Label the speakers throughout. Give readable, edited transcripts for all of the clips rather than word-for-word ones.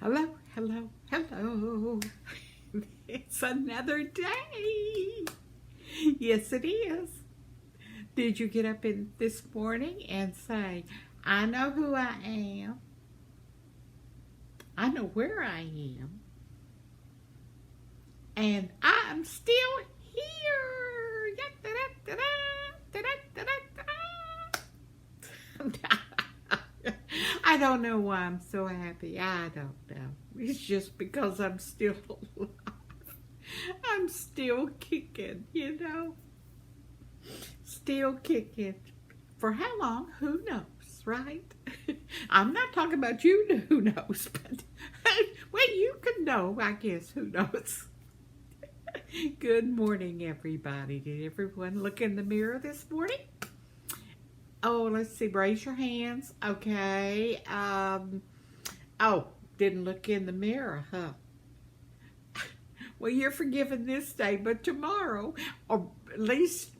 Speaker 1: Hello, hello, hello. It's another day. Yes, it is. Did you get up in this morning and say, I know who I am. I know where I am. And I'm still here. I don't know why I'm so happy. I don't know. It's just because I'm still alive. I'm still kicking, Still kicking. For how long? Who knows, right? I'm not talking about you, who knows, but well, you can know, I guess, who knows. Good morning, everybody. Did everyone look in the mirror this morning? Oh, let's see. Raise your hands. Okay. Oh, didn't look in the mirror, huh? Well, you're forgiven this day, but tomorrow, or at least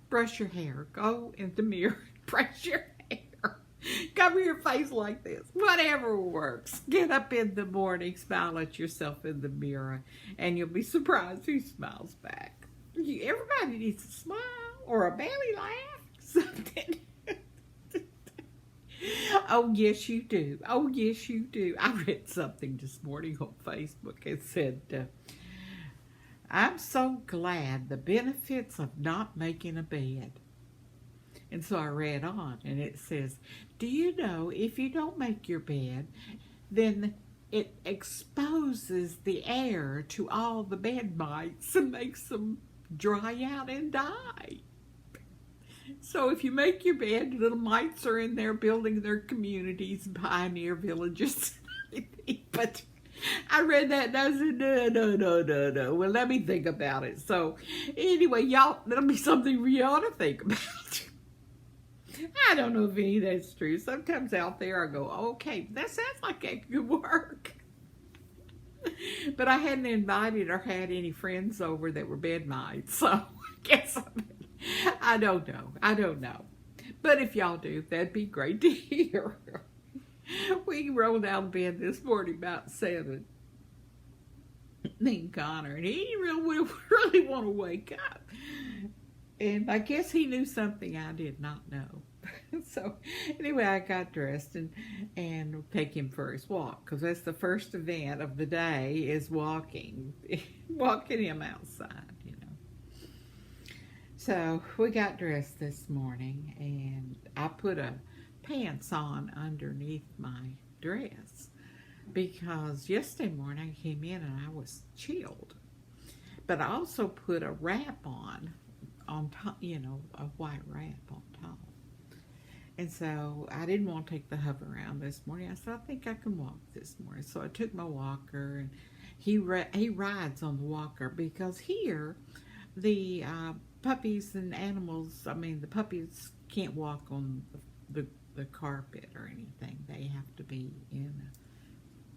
Speaker 1: brush your hair. Go in the mirror, brush your hair. Cover your face like this. Whatever works. Get up in the morning, smile at yourself in the mirror, and you'll be surprised who smiles back. Everybody needs a smile or a belly laugh, something. Oh, yes, you do. Oh, yes, you do. I read something this morning on Facebook. It said, I'm so glad the benefits of not making a bed. And so I read on, and it says, do you know if you don't make your bed, then it exposes the air to all the bed mites and makes them dry out and die. So if you make your bed, little mites are in there building their communities, pioneer villages. But I read that and I said, no. Well, let me think about it. So anyway, y'all, that'll be something for y'all to think about. I don't know if any of that's true. Sometimes out there I go, okay, that sounds like that could work. But I hadn't invited or had any friends over that were bed mites, so I guess I don't know. But if y'all do, that'd be great to hear. We rolled out of bed this morning about 7. Me and Connor, and he didn't really want to wake up. And I guess he knew something I did not know. So anyway, I got dressed and take him for his walk, because that's the first event of the day, is walking him outside, So we got dressed this morning, and I put a pants on underneath my dress because yesterday morning I came in and I was chilled. But I also put a wrap on top, a white wrap on top. And so I didn't want to take the hover around this morning. I said, I think I can walk this morning. So I took my walker, and he rides on the walker, because here the puppies and animals, the puppies can't walk on the carpet or anything. They have to be either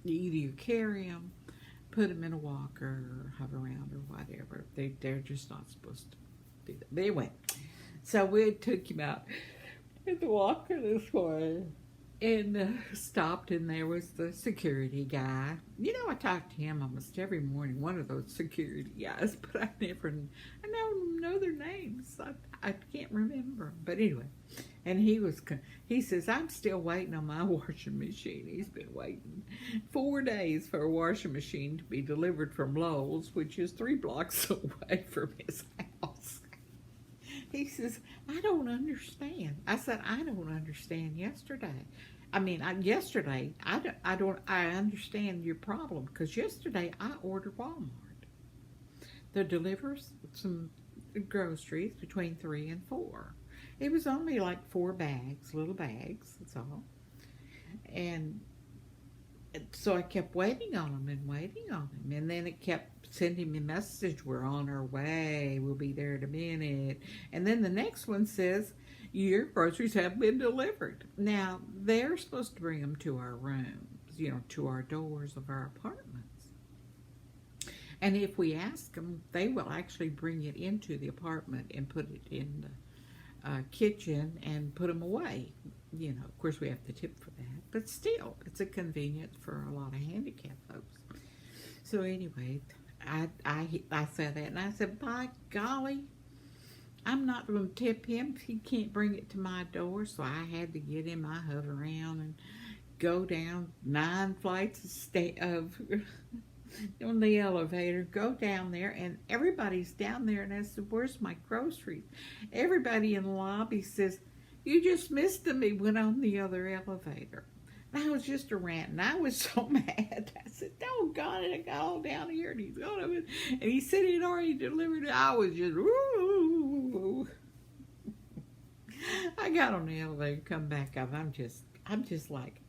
Speaker 1: you carry them, put them in a walker, or hover around, or whatever. They're just not supposed to do that. But anyway, so we took him out in the walker this morning, and stopped, and there was the security guy. I talk to him almost every morning, one of those security guys, but I don't know their names. I can't remember them. But anyway, and he says, I'm still waiting on my washing machine. He's been waiting 4 days for a washing machine to be delivered from Lowe's, which is 3 blocks away from his house. He says, I don't understand. I said, I don't understand yesterday. Yesterday, I understand your problem, because yesterday I ordered Walmart. They delivers some groceries between 3 and 4. It was only like 4 bags, little bags, that's all. And so I kept waiting on him, and then it kept sending me a message, we're on our way, we'll be there in a minute. And then the next one says, your groceries have been delivered. Now, they're supposed to bring them to our rooms, to our doors of our apartments. And if we ask them, they will actually bring it into the apartment and put it in the kitchen and put them away. Of course we have to tip for that. But still, it's a convenience for a lot of handicapped folks. So anyway, I said that, and I said, by golly, I'm not going to tip him if he can't bring it to my door. So I had to get in my hover around and go down 9 flights of on the elevator, go down there, and everybody's down there. And I said, where's my groceries? Everybody in the lobby says, you just missed them. He went on the other elevator. And I was just a rant, and I was so mad. I said, doggone it, I got all down here, and he's gone over, and he said he'd already delivered it. I was just, ooh. I got on the elevator, come back up. I'm just like,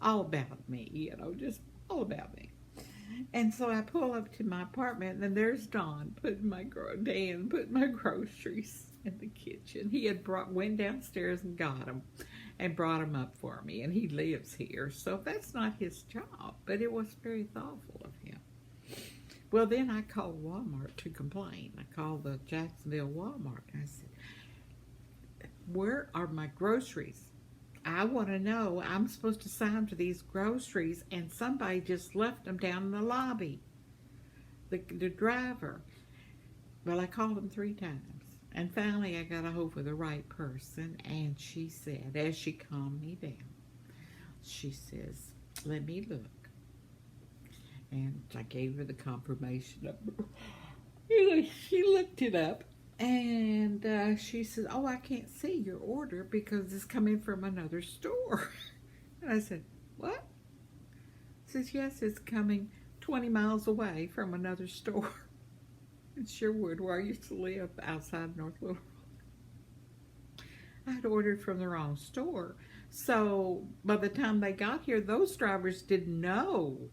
Speaker 1: all about me, just all about me. And so I pull up to my apartment, and there's Dan putting my groceries in the kitchen. He had went downstairs and got them and brought them up for me, and he lives here, so that's not his job, but it was very thoughtful of him. Well, then I called Walmart to complain. I called the Jacksonville Walmart, and I said, where are my groceries? I want to know. I'm supposed to sign for these groceries, and somebody just left them down in the lobby. The driver. Well, I called him 3 times. And finally, I got a hold of the right person, and she said, as she calmed me down, she says, let me look. And I gave her the confirmation number. She looked it up, and she said, oh, I can't see your order because it's coming from another store. And I said, what? She says, yes, it's coming 20 miles away from another store. In Sherwood, where I used to live outside North Little Rock. I had ordered from the wrong store. So by the time they got here, those drivers didn't know.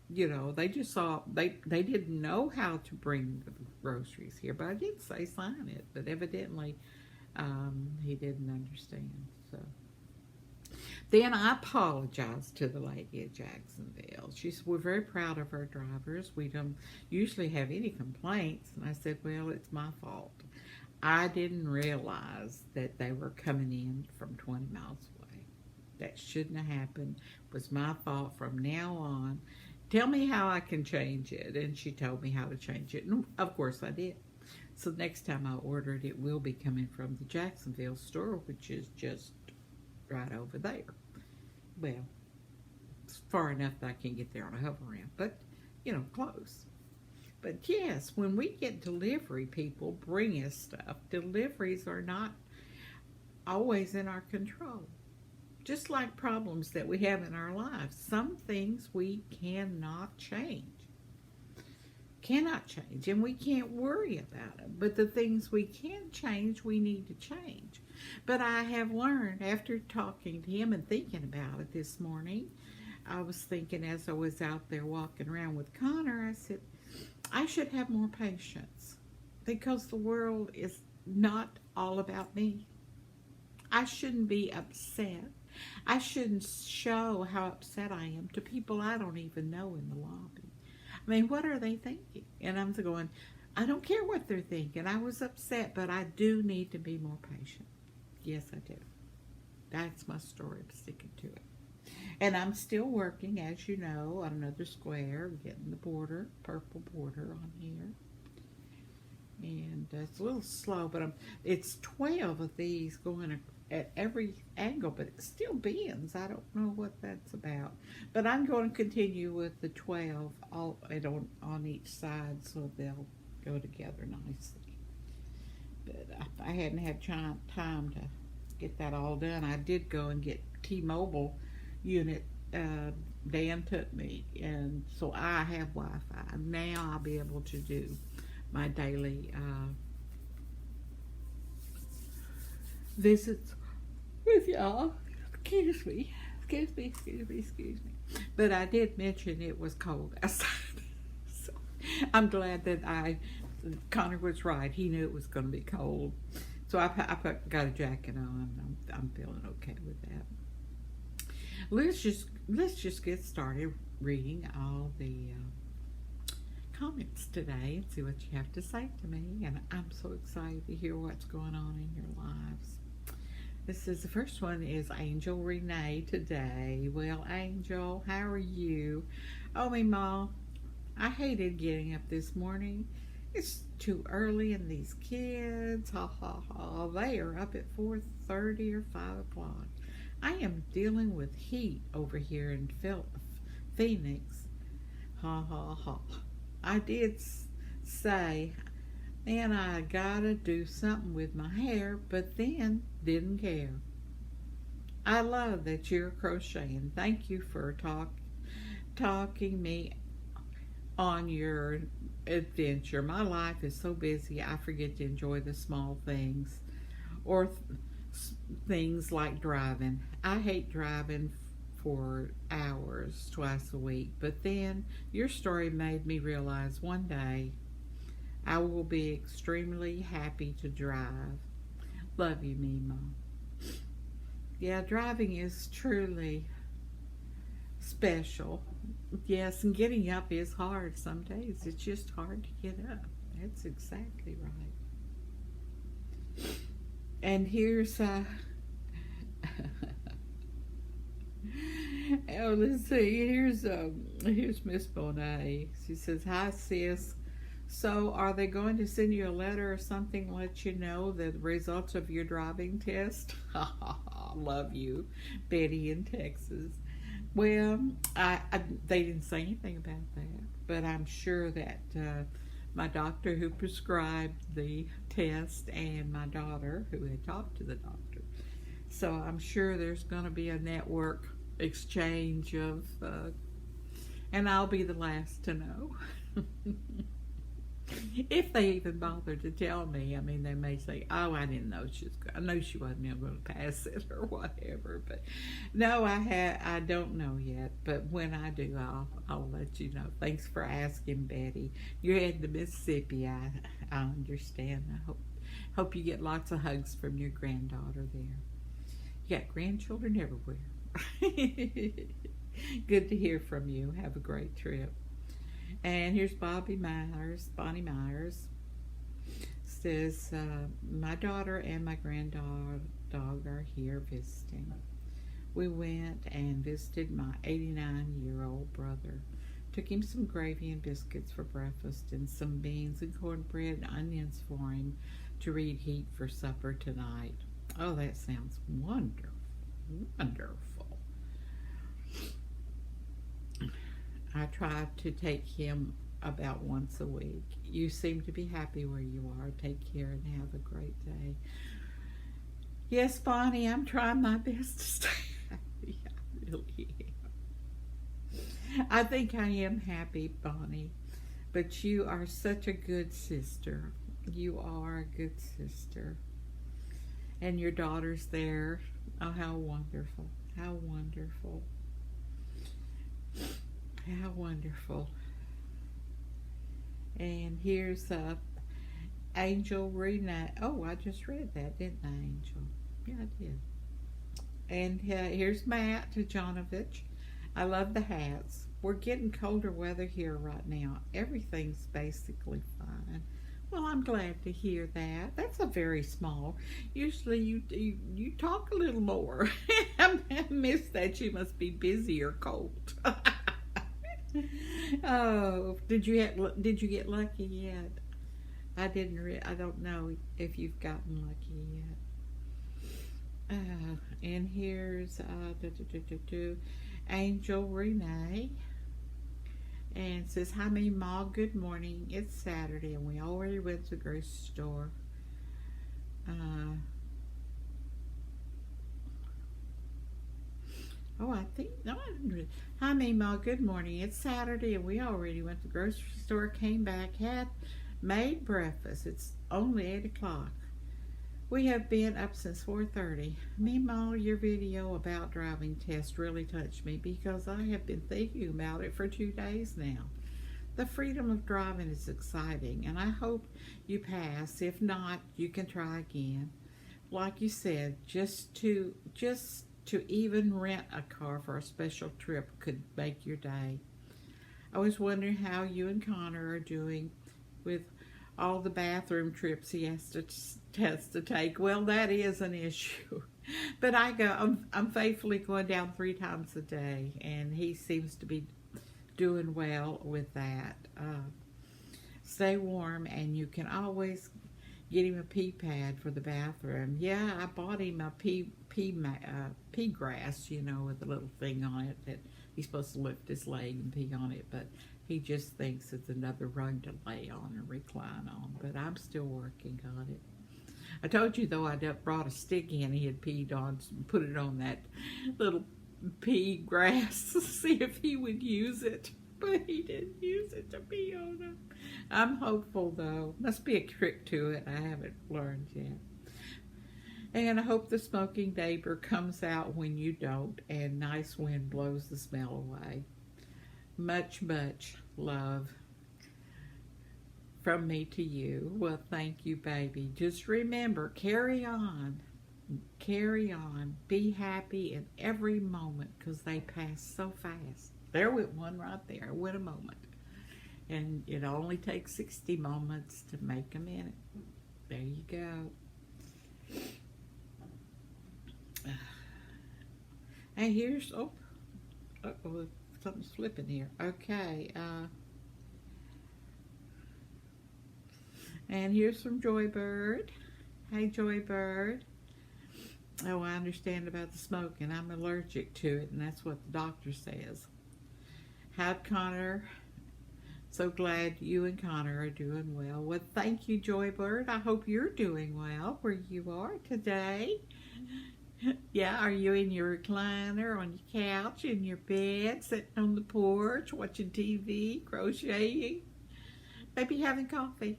Speaker 1: They just saw, they didn't know how to bring the groceries here. But I did say sign it. But evidently, he didn't understand. So then I apologized to the lady at Jacksonville. She said, we're very proud of our drivers. We don't usually have any complaints. And I said, well, it's my fault. I didn't realize that they were coming in from 20 miles away. That shouldn't have happened. It was my fault from now on. Tell me how I can change it. And she told me how to change it. And of course I did. So next time I order it, it will be coming from the Jacksonville store, which is just right over there. Well, it's far enough that I can get there on a hover ramp, but close. But yes, when we get delivery people bring us stuff, deliveries are not always in our control. Just like problems that we have in our lives, some things we cannot change. And we can't worry about them. But the things we can change, we need to change. But I have learned, after talking to him and thinking about it this morning, I was thinking as I was out there walking around with Connor, I said, I should have more patience because the world is not all about me. I shouldn't be upset. I shouldn't show how upset I am to people I don't even know in the lobby. I mean, what are they thinking? And I'm going, I don't care what they're thinking. I was upset, but I do need to be more patient. Yes, I do. That's my story. I'm sticking to it. And I'm still working, as you know, on another square, getting the border, purple border on here. And it's a little slow, but it's 12 of these going at every angle, but it still bends. I don't know what that's about. But I'm going to continue with the 12 all on each side so they'll go together nicely. But I hadn't had time to get that all done. I did go and get T-Mobile unit. Dan took me, and so I have Wi-Fi. Now I'll be able to do my daily visits with y'all. Excuse me. But I did mention it was cold outside. So I'm glad that Connor was right. He knew it was going to be cold. So I got a jacket on. I'm feeling okay with that. Let's just get started reading all the comments today and see what you have to say to me. And I'm so excited to hear what's going on in your lives. This is the first one is Angel Renee today. Well, Angel, how are you? Oh, me, Ma, I hated getting up this morning. It's too early, and these kids, ha ha ha, they are up at 4:30 or 5 o'clock. I am dealing with heat over here in Phoenix. Ha ha ha. I did say, man, I gotta do something with my hair, but then didn't care. I love that you're crocheting. Thank you for talking me on your adventure. My life is so busy, I forget to enjoy the small things, or things like driving. I hate driving for hours twice a week, but then your story made me realize one day I will be extremely happy to drive. Love you, Mema. Yeah, driving is truly special. Yes, and getting up is hard some days. It's just hard to get up. That's exactly right. And here's oh, let's see. Here's Miss Bonet. She says, "Hi, sis. So, are they going to send you a letter or something to let you know the results of your driving test?" Love you, Betty in Texas. Well, they didn't say anything about that, but I'm sure that my doctor who prescribed the test and my daughter who had talked to the doctor. So I'm sure there's going to be a network exchange of, and I'll be the last to know. If they even bother to tell me. I mean, they may say, "Oh, I didn't know I know she wasn't even going to pass it," or whatever. But no, I don't know yet. But when I do, I'll let you know. Thanks for asking, Betty. You're heading to Mississippi. I understand. I hope you get lots of hugs from your granddaughter there. You got grandchildren everywhere. Good to hear from you. Have a great trip. And here's Bonnie Myers. Says, my daughter and my granddog are here visiting. We went and visited my 89-year-old brother. Took him some gravy and biscuits for breakfast and some beans and cornbread and onions for him to reheat for supper tonight. Oh, that sounds wonderful. Wonderful. I try to take him about once a week. You seem to be happy where you are. Take care and have a great day. Yes, Bonnie, I'm trying my best to stay happy. I really am. I think I am happy, Bonnie. But you are such a good sister. You are a good sister. And your daughter's there. Oh, how wonderful. How wonderful. How wonderful. And here's Angel Renee. Oh, I just read that, didn't I, Angel? Yeah, I did. And here's Matt Jonovich. I love the hats. We're getting colder weather here right now. Everything's basically fine. Well, I'm glad to hear that. That's a very small. Usually you talk a little more. I miss that. You must be busy or cold. Oh, did you get lucky yet? I don't know if you've gotten lucky yet. And here's Angel Renee, and says, "Hi, Ma. Good morning. It's Saturday, and we already went to the grocery store." Oh, I think, no, I didn't read. "Hi, Mema. Good morning. It's Saturday, and we already went to the grocery store, came back, had made breakfast. It's only 8 o'clock. We have been up since 4:30. Mema, your video about driving test really touched me because I have been thinking about it for 2 days now. The freedom of driving is exciting, and I hope you pass. If not, you can try again. Like you said, just to even rent a car for a special trip could make your day. I was wondering how you and Connor are doing with all the bathroom trips he has to take. Well, that is an issue. But I'm faithfully going down 3 times a day, and he seems to be doing well with that. Stay warm, and you can always get him a pee pad for the bathroom. Yeah, I bought him a pea grass, with a little thing on it that he's supposed to lift his leg and pee on it, but he just thinks it's another rug to lay on and recline on. But I'm still working on it. I told you, though, I brought a stick in he had peed on, put it on that little pea grass to see if he would use it. But he didn't use it to pee on him. I'm hopeful, though. Must be a trick to it. I haven't learned yet. And I hope the smoking neighbor comes out when you don't, and nice wind blows the smell away. Much, much love from me to you. Well, thank you, baby. Just remember, carry on. Carry on. Be happy in every moment, because they pass so fast. There went one right there. Went a moment. And it only takes 60 moments to make a minute. There you go. And here's, something's flipping here. Okay. And here's from Joybird. Hey, Joybird. Oh, I understand about the smoking. I'm allergic to it, and that's what the doctor says. How'd Connor? So glad you and Connor are doing well. Well, thank you, Joybird. I hope you're doing well where you are today. Yeah, are you in your recliner, on your couch, in your bed, sitting on the porch, watching TV, crocheting, maybe having coffee?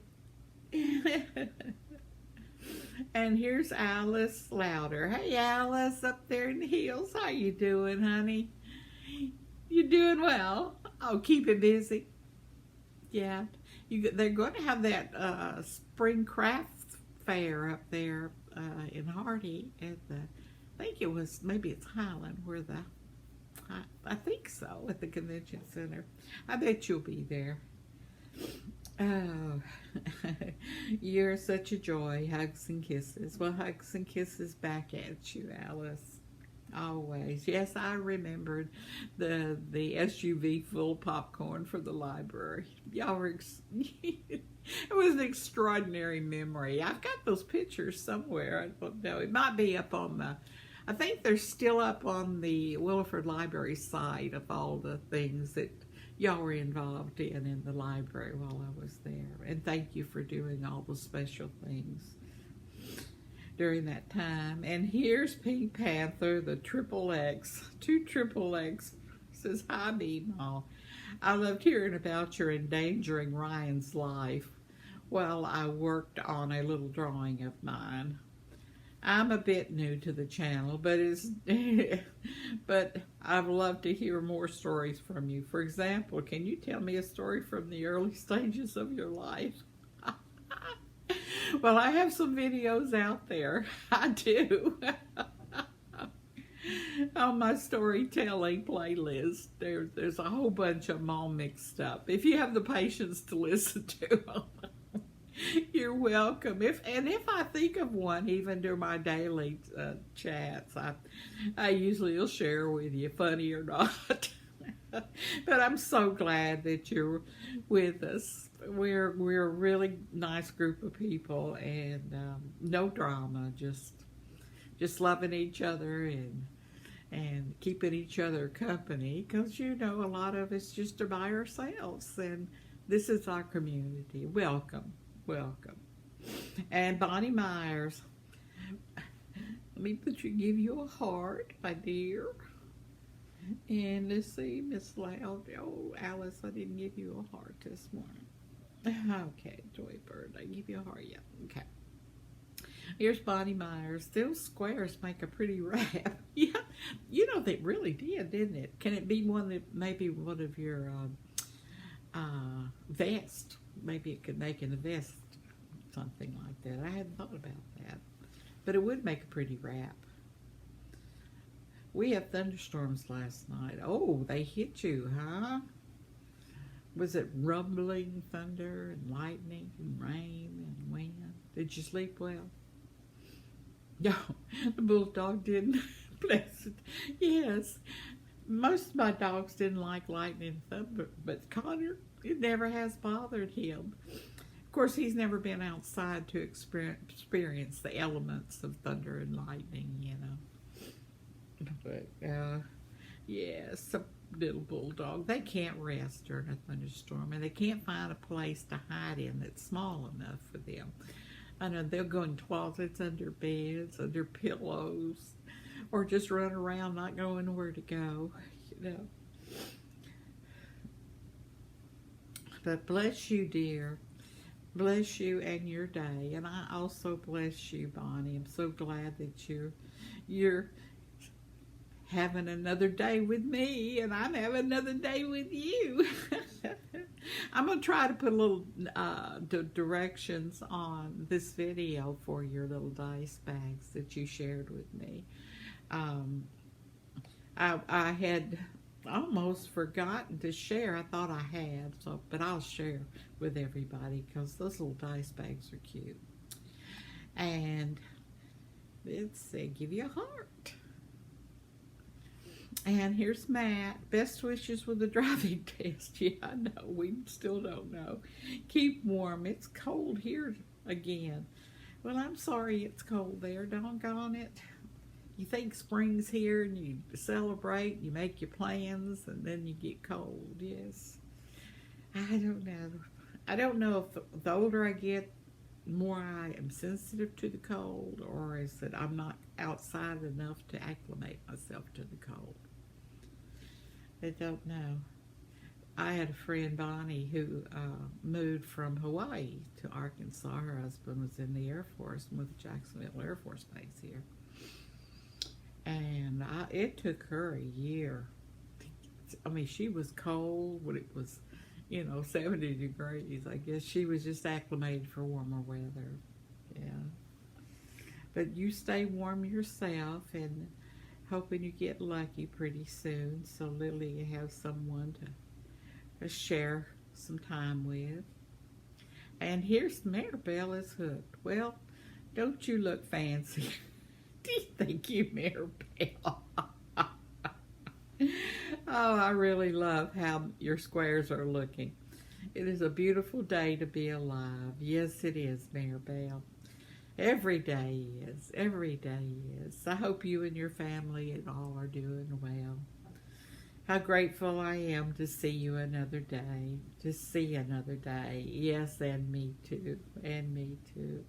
Speaker 1: And here's Alice Louder. Hey, Alice, up there in the hills. How you doing, honey? You doing well? Oh, keep it busy. Yeah, they're going to have that spring craft fair up there in Hardy at maybe it's Highland, where I think so, at the convention center. I bet you'll be there. Oh, you're such a joy. Hugs and kisses. Well, hugs and kisses back at you, Alice. Always. Yes, I remembered the SUV full of popcorn for the library. Y'all were it was an extraordinary memory. I've got those pictures somewhere. I don't know. It might be up on I think they're still up on the Williford Library site of all the things that y'all were involved in the library while I was there. And thank you for doing all the special things during that time. And here's Pink Panther, the XXX, 2XXX, says, hi, Meemaw. I loved hearing about your endangering Ryan's life while I worked on a little drawing of mine. I'm a bit new to the channel, but but I'd love to hear more stories from you. For example, can you tell me a story from the early stages of your life? Well, I have some videos out there. I do. On my storytelling playlist. There's a whole bunch of them all mixed up. If you have the patience to listen to them, you're welcome. If I think of one, even during my daily chats, I usually will share with you, funny or not. But I'm so glad that you're with us. We're a really nice group of people, and no drama, just loving each other and keeping each other company, because a lot of us just are by ourselves, and this is our community. Welcome. And Bonnie Myers, let me give you a heart, my dear. And let's see, Miss Loud. Oh, Alice, I didn't give you a heart this morning. Okay, Joybird, I give you a heart. Yeah, okay. Here's Bonnie Myers. Those squares make a pretty wrap. Yeah, they really didn't it? Can it be maybe one of your vest? Maybe it could make in a vest, something like that. I hadn't thought about that. But it would make a pretty wrap. We had thunderstorms last night. Oh, they hit you, huh? Was it rumbling thunder and lightning and rain and wind? Did you sleep well? No, the bulldog didn't. Bless it. Yes, most of my dogs didn't like lightning and thunder, but Connor, it never has bothered him. Of course, he's never been outside to experience the elements of thunder and lightning, you know. But, yes, a little bulldog. They can't rest during a thunderstorm, and they can't find a place to hide in that's small enough for them. I know they'll go in closets, under beds, under pillows, or just run around not knowing where to go, you know. But bless you, dear. Bless you and your day. And I also bless you, Bonnie. I'm so glad that you're having another day with me, and I'm having another day with you. I'm going to try to put a little directions on this video for your little dice bags that you shared with me. I had almost forgotten to share. I thought I had, but I'll share with everybody because those little dice bags are cute. And let's see, give you a heart. And here's Matt. Best wishes with the driving test. Yeah, I know. We still don't know. Keep warm. It's cold here again. Well, I'm sorry it's cold there. Doggone it. You think spring's here and you celebrate, you make your plans, and then you get cold. Yes. I don't know. I don't know if the older I get, more I am sensitive to the cold, or is that I'm not outside enough to acclimate myself to the cold. I don't know. I had a friend, Bonnie, who moved from Hawaii to Arkansas. Her husband was in the Air Force, with Jacksonville Air Force Base here. And it took her a year. I mean, she was cold when it was, 70 degrees. I guess she was just acclimated for warmer weather. Yeah. But you stay warm yourself, and hoping you get lucky pretty soon, so Lily, you have someone to share some time with. And here's Maribel is hooked. Well, don't you look fancy? Do you think you, Maribel? Oh, I really love how your squares are looking. It is a beautiful day to be alive. Yes, it is, Maribel. Every day is. Every day is. I hope you and your family and all are doing well. How grateful I am to see you another day. To see another day. Yes, and me too. And me too.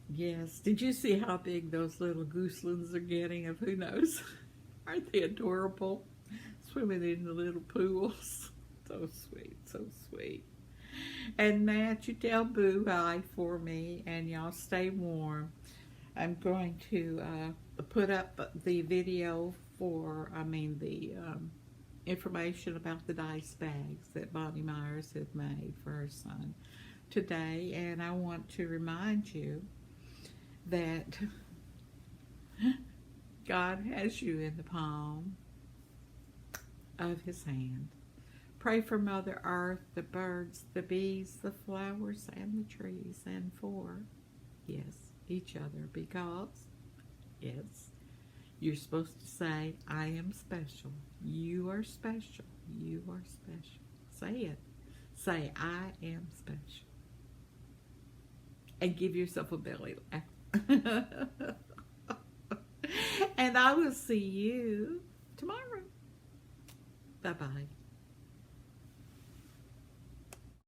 Speaker 1: Yes. Did you see how big those little gooselings are getting? Of who knows? Aren't they adorable? Swimming in the little pools. So sweet. So sweet. And Matt, you tell Boo hi for me, and y'all stay warm. I'm going to put up the video the information about the dice bags that Bonnie Myers had made for her son today. And I want to remind you that God has you in the palm of his hand. Pray for Mother Earth, the birds, the bees, the flowers, and the trees, and for, yes, each other, because, yes, you're supposed to say, I am special. You are special. You are special. Say it. Say, I am special. And give yourself a belly laugh. And I will see you tomorrow. Bye-bye.